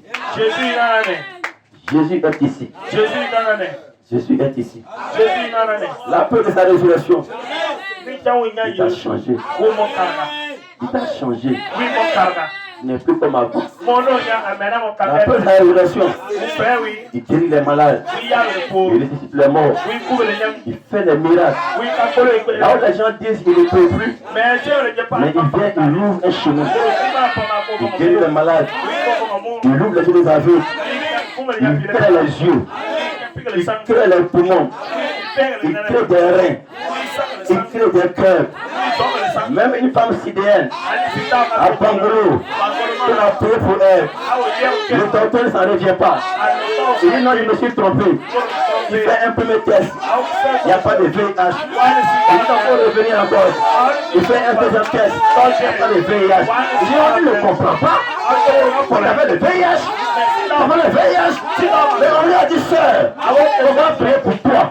Speaker 1: Jésus est ici. Jésus est ici. La peur de sa résurrection, il t'a changé. Il t'a changé. Il n'est plus comme avant. La peur de la résurrection, il guérit les malades. Il ressuscite les morts. Il fait des miracles. Là où les gens disent qu'il ne peut plus, mais il vient, il ouvre un chemin. Il guérit les malades. Il ouvre les yeux des aveugles. Il crée les yeux. Il crée les poumons. Il crée des reins. Il crée des cœurs. Même une femme sidéenne à Bangalore, on a prié pour elle. Le docteur ne s'en revient pas. Il dit non, je me suis trompé. Il fait un premier test. Il n'y a pas de VIH. Il dit non, il faut revenir encore. Il fait un deuxième test. Il n'y a pas de VIH. Il dit on ne le comprend pas. On avait le VIH. On avait le VIH. Mais on lui a dit sœur, on va prier pour toi.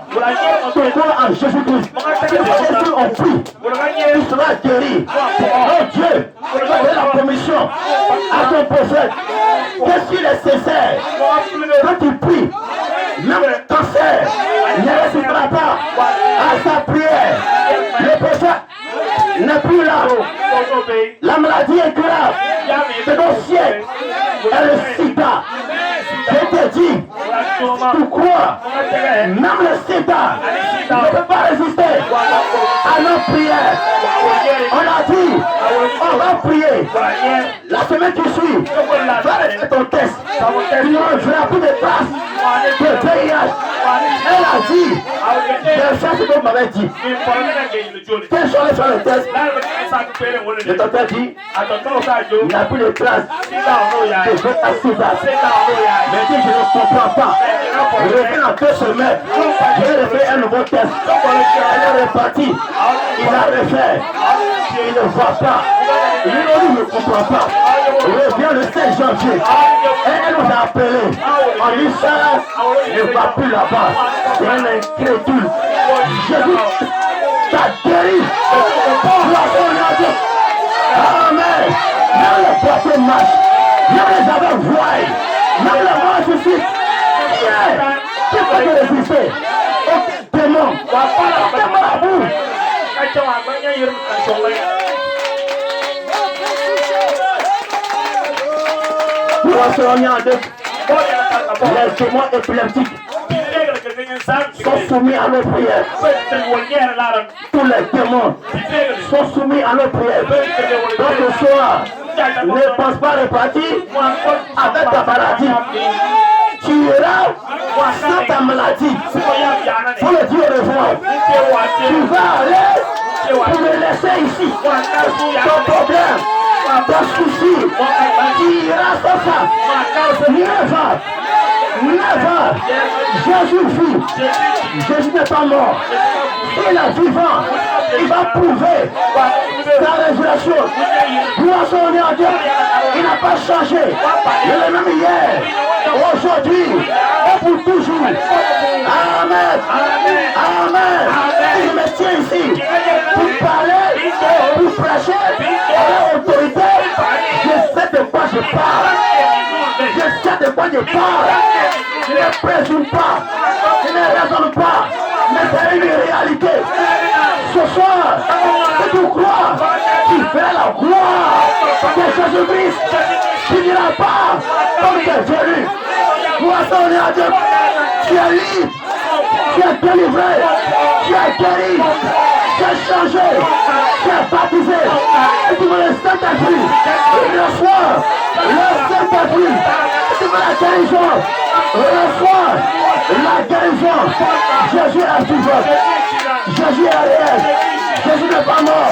Speaker 1: Pour toi en Jésus-Christ. Si Jésus on prie, il sera guéri. Oh Dieu, donner la permission à ton prophète. Qu'est-ce qu'il est sincère? Quand tu pries, même le cancer ne résistera pas à sa prière. Le prophète n'est plus là. La maladie est grave. C'est ton siècle. Et le sida. Je te dis, tu crois, même le sida ne peut pas résister à nos prières. On a dit, on va prier. La semaine qui suit, va faire ton test. Sinon, je n'ai plus de place de VIH. Elle a dit, je sais ce que vous m'avez dit. Quel jour elle fait le test? Le docteur dit, il n'y a plus de place de VIH. Mais dit, je ne comprends pas. Je reviens en 2 semaines. Je vais refaire un nouveau test. Elle est repartie. Il a refait. Il ne voit pas. Il ne comprend pas. Il revient le 16 janvier. Et elle nous a appelé. En dit ça, ne va plus là-bas. C'est un incrédule. Jésus t'a guéri. Amen. Même les portes marchent. Même les aveugles voient. Même les morts suscitent. Qui peut te résister? Aucun démon. Aucun marabout. Nous allons en deux. Les démons épileptiques sont soumis à nos prières. Tous les démons sont soumis à nos prières. Donc ce soir, ne pense pas repartir avec ta maladie. Tu iras sans ta maladie. Pour le dire au revoir. Tu vas aller pour me laisser ici. Ton problème, ton souci, tu iras sans ça. Never. Jésus vit. Jésus n'est pas mort. Il est vivant. Il va prouver sa résurrection. Gloire soit à Dieu. Il n'a pas changé. Il est même hier, aujourd'hui et pour toujours. Amen. Amen. Je me tiens ici pour parler, pour prêcher avec autorité. Je sais de quoi je parle. Je sais de quoi je parle. Je ne présume pas. Je ne raisonne pas. Mais c'est une réalité. Ce soir, si tu crois, tu fais la gloire de Jésus-Christ. Tu ne diras pas comme tu es venu. Gloire à Dieu. Tu es libre. Tu es délivré. Tu es guéri. Tu es changé. Tu es baptisé. Et tu veux le Saint-Esprit. Reçois le Saint-Esprit. Tu veux la guérison. Reçois la guérison. Jésus est vivant. Jésus est réel. Jésus n'est pas mort.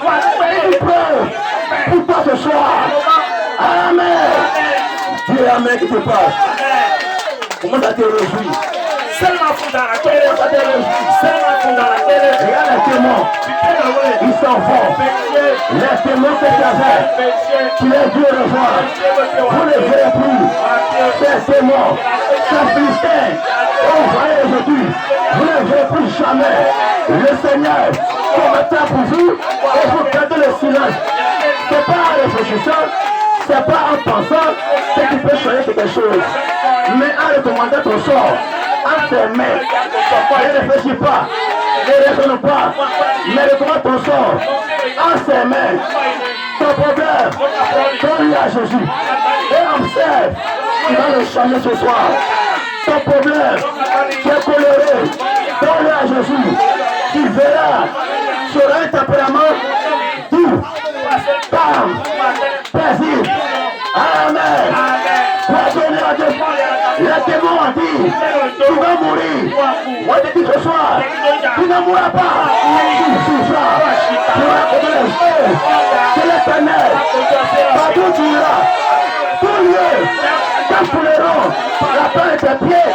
Speaker 1: Tu peux pour toi ce soir. Amen. Dieu Amen qui te passe. Comment ça te réjouit? Regarde les témoins. Ils s'en vont. Les témoins que tu avais, tu les veux revoir. Vous ne les verrez plus. Ces témoins, ces Philistins, vous voyez aujourd'hui, vous ne les verrez plus jamais. Le Seigneur commettra pour vous et vous gardez le silence. Ce n'est pas en réfléchissant, ce n'est pas en pensant que tu peux changer quelque chose, mais en recommandant ton sort. En tes mains, ne réfléchis pas, ne raisonne pas, mais recommande ton sort en ses mains. Ton problème, donne-le à Jésus et observe, il va le changer ce soir. Ton problème, tu es coléré, donne-le à Jésus. Tu verras, tu auras un tempérament doux, calme, paisible. Amen. Pardonnez à Dieu. Les démons ont dit, tu vas mourir. Moi je dis ce soir, tu ne mourras pas. Tu souffras. Tu vas connaître les feux de l'éternel. Partout tu iras. Tout lieu, t'appelleront la paix de tes pieds.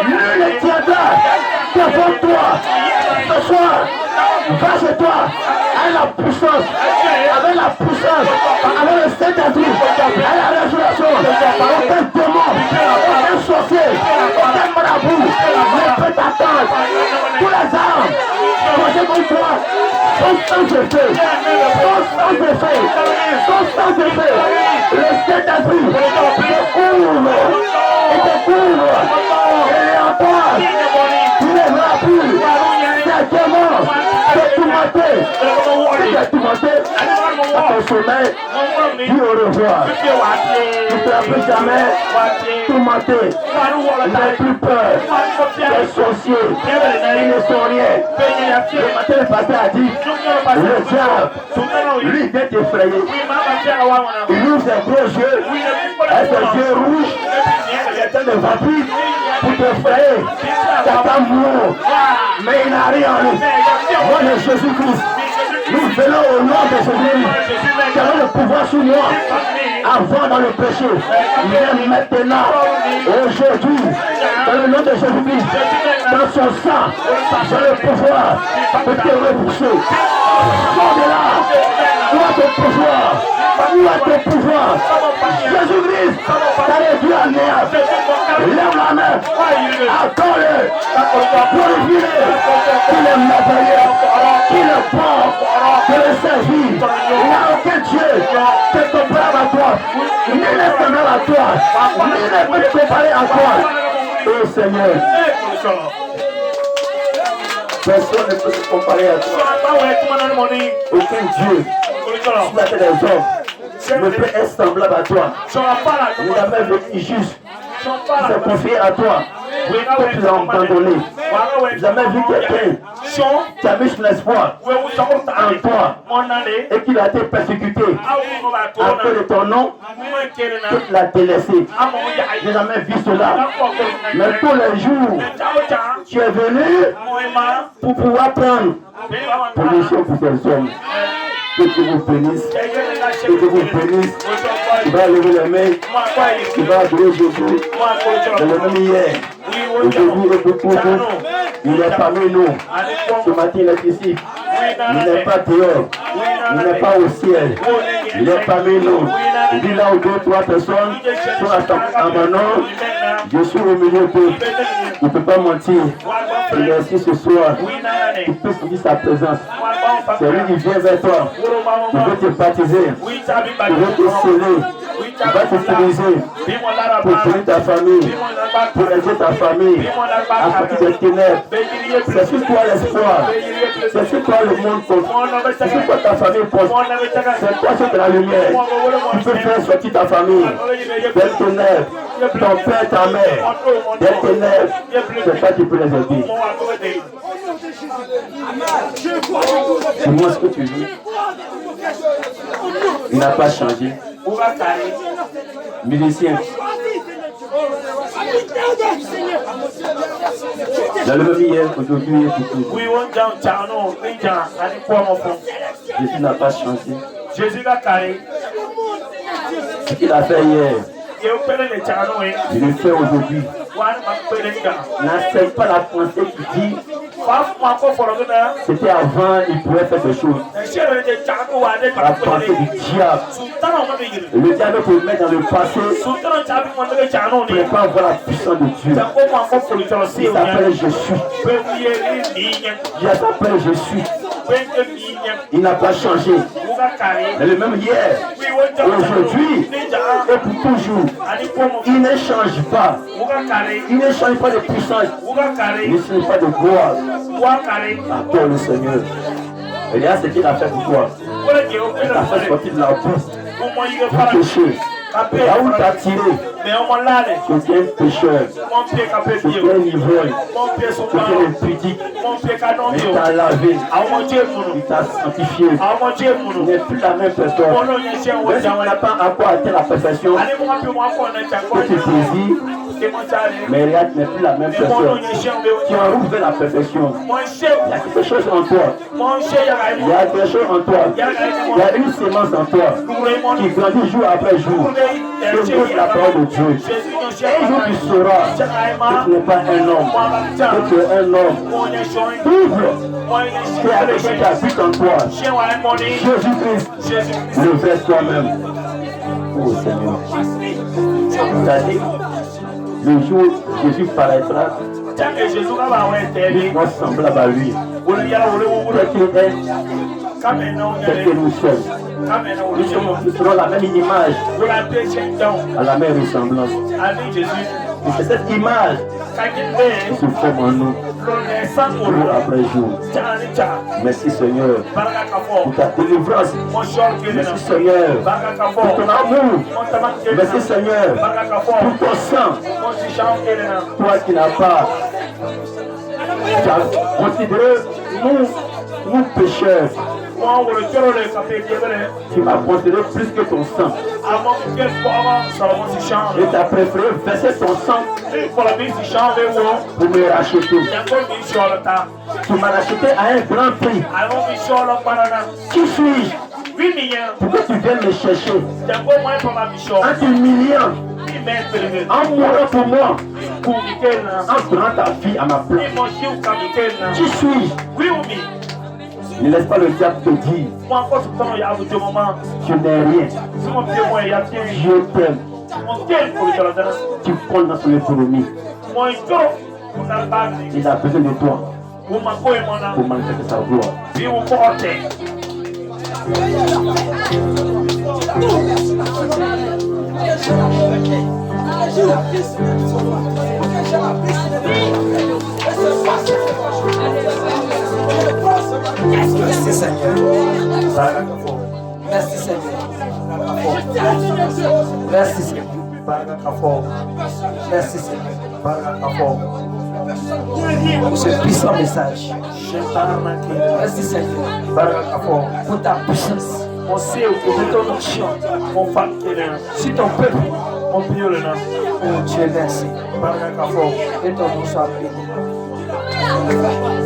Speaker 1: Nul ne tiendra devant toi. Ce soir, va chez toi avec la puissance, avec le Saint-Esprit, avec la résurrection. Aucun démon, aucun sorcier, aucun marabout ne peut t'attendre. Tous les armes posées contre toi sont sans effet, sont sans effet. Le Saint-Esprit te couvre et te couvre. Et en toi, tu ne verras plus. Ces démons te tourmenter. Si tu es tourmenté à ton sommeil, dis au revoir. Tu ne seras plus jamais tourmenté. N'aie plus peur. Les sorciers, ils ne sont rien. Le matin, le pasteur a dit, le diable, lui, vient t'effrayer. Il ouvre ses gros yeux, avec ses yeux rouges, il est un de vampire pour t'effrayer. T'as mourir, mais il n'a rien en lui. Moi, le Jésus-Christ, nous venons au nom de Jésus-Christ, qui a le pouvoir sur moi, avant dans le péché, mais maintenant, aujourd'hui, dans le nom de Jésus-Christ, dans son sang, j'ai le pouvoir de te repousser. Sors de là, où est ton pouvoir? Où est ton pouvoir? Jésus-Christ, t'as réduit à néant. Lève la main, attends-le, glorifie-le, qu'il est merveilleux, qu'il est bon, qu'il est servi. Il n'y a aucun Dieu qui est comparable à toi, ni n'est semblable à toi, ni ne peut te comparer à toi. Oh Seigneur, personne ne peut se comparer à toi. Aucun Dieu sur la terre des hommes ne peut être semblable à toi. Il n'a jamais vécu juste. Il s'est confié à toi. Que tu l'as abandonné. Jamais vu quelqu'un qui a mis son espoir en toi et qu'il a été persécuté à cause de ton nom, qu'il l'a délaissé. J'ai jamais vu cela. Mais tous les jours, tu es venu pour pouvoir prendre position pour ces hommes. Que Dieu vous bénisse. Que Dieu vous bénisse. Tu vas lever les mains. Tu vas adorer Jésus. C'est le même hier. Aujourd'hui, il est beaucoup. Il est parmi nous. Ce matin, il est ici. Il n'est pas dehors. Il n'est pas au ciel. Il est parmi nous. Il dit là où deux, trois personnes sont en mon nom. Je suis au milieu d'eux. Il ne peut pas mentir. Il est ici ce soir. Tu peux sentir sa présence. C'est lui qui vient vers toi. Il veut te baptiser. Il veut te sceller. Il va t'utiliser pour bénir ta famille, pour aider ta famille à sortir des ténèbres. C'est sur toi l'espoir. C'est sur toi le monde compte. C'est sur toi ta famille compte. C'est toi sur la lumière. Tu peux faire sortir ta famille des ténèbres. Ton père, ta mère, des ténèbres. C'est toi qui peux les aider. Dis-moi ce que tu veux. Il n'a pas changé. Musicien. Dans le même hier, aujourd'hui et tout. Jésus n'a pas changé.
Speaker 3: Jésus a carré.
Speaker 1: Ce qu'il a fait hier, il le fait aujourd'hui. N'accepte pas la pensée qui dit c'était avant, il pouvait faire des choses. La pensée du diable. Le diable peut mettre dans le passé pour ne pas voir la puissance de Dieu. Il s'appelle je suis. Il s'appelle je suis. Il n'a pas changé. Mais le même hier, aujourd'hui et pour toujours. Il ne change pas. Il ne change pas de puissance. Il ne change pas de gloire. Adore le Seigneur. Regarde ce qu'il a fait pour toi. Il t'a fait sortir de la boue, du péché. Là où il t'a tiré, c'était un pécheur, c'était un ivrogne, c'était un impudique. Mais il t'a lavé, il t'a sanctifié. Il n'est plus la même personne. Même si tu n'as pas encore atteint la perfection que tu désires, mais regarde, tu n'es plus la même personne. Tu en route vers la perfection. Il y a quelque chose en toi. Il y a quelque chose en toi. Il y a une sémence en toi qui grandit jour après jour. Tu écoutes la parole de Dieu. Un jour tu sauras que tu n'es pas un homme, que tu es un homme. Ouvre. Tu as quelqu'un qui habite en toi. Jésus-Christ, lève toi-même. Oh Seigneur. C'est-à-dire, le jour où Jésus paraîtra, nous sommes semblables à lui. Tel que nous sommes. Nous serons la même image, à la même ressemblance. Et c'est cette image qui se forme en nous, jour après jour. Merci Seigneur pour ta délivrance. Merci Seigneur pour ton amour. Merci Seigneur pour ton sang. Toi qui n'as pas considéré nous pécheurs. Tu m'as considéré plus que ton sang. Et tu as préféré verser ton sang pour me racheter. Tu m'as racheté à un grand prix. Qui suis-je pour que tu viennes me chercher en t'humiliant, en mourant pour moi, en donnant ta vie à ma place? Qui suis-je? Ne laisse pas le diable te dire tu n'es rien. Je t'aime. Tu comptes dans son économie. Il a besoin de toi pour manifester sa gloire.
Speaker 4: Merci Seigneur. Merci Seigneur. Merci Seigneur. Merci Seigneur. Pour ce puissant message. Merci Seigneur. Pour ta puissance. Pour ton onction. Sur ton peuple. Oh Dieu, merci. Et ton nom soit béni.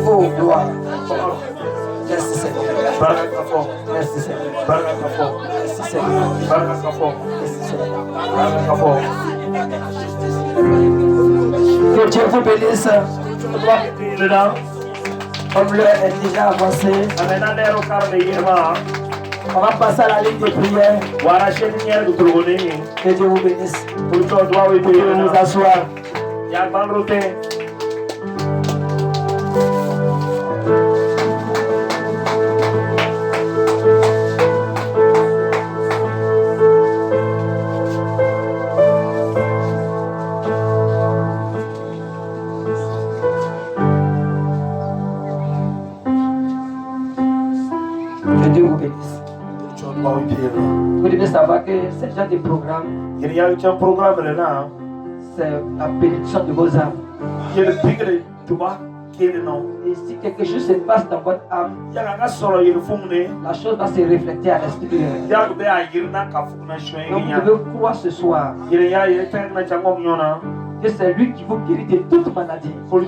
Speaker 4: Oh gloire. Merci Seigneur. Merci Seigneur. Merci Seigneur. Merci Seigneur. Que Dieu vous bénisse. Comme l'heure est déjà avancée, on va passer à la ligne de prière. Que Dieu vous bénisse. Vous pouvez nous asseoir. Que Dieu vous bénisse. Vous devez savoir que ce genre de programme, c'est la bénédiction de vos âmes. Et si quelque chose se passe dans votre âme, la chose va se refléter à l'extérieur. Donc vous devez croire ce soir que c'est lui qui vous guérit de toute maladie, qui vous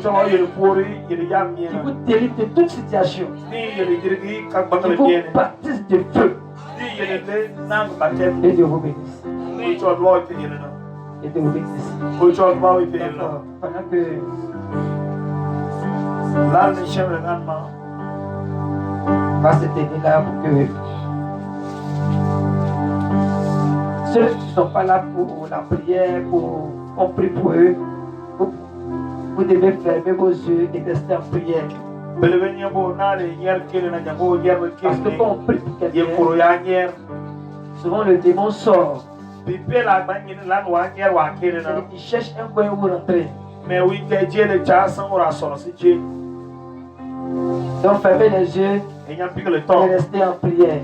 Speaker 4: délivre de toute situation, qui vous baptise de feu. Et Dieu vous bénisse. Et Dieu vous bénisse. Pendant que va se tenir là pour que ceux qui ne sont pas là pour la prière, pour qu'on prie pour eux, vous devez fermer vos yeux et rester en prière. Parce que quand on prie pour quelqu'un, souvent le démon sort. Il cherche un coin où rentrer. Donc fermez les yeux et restez en prière.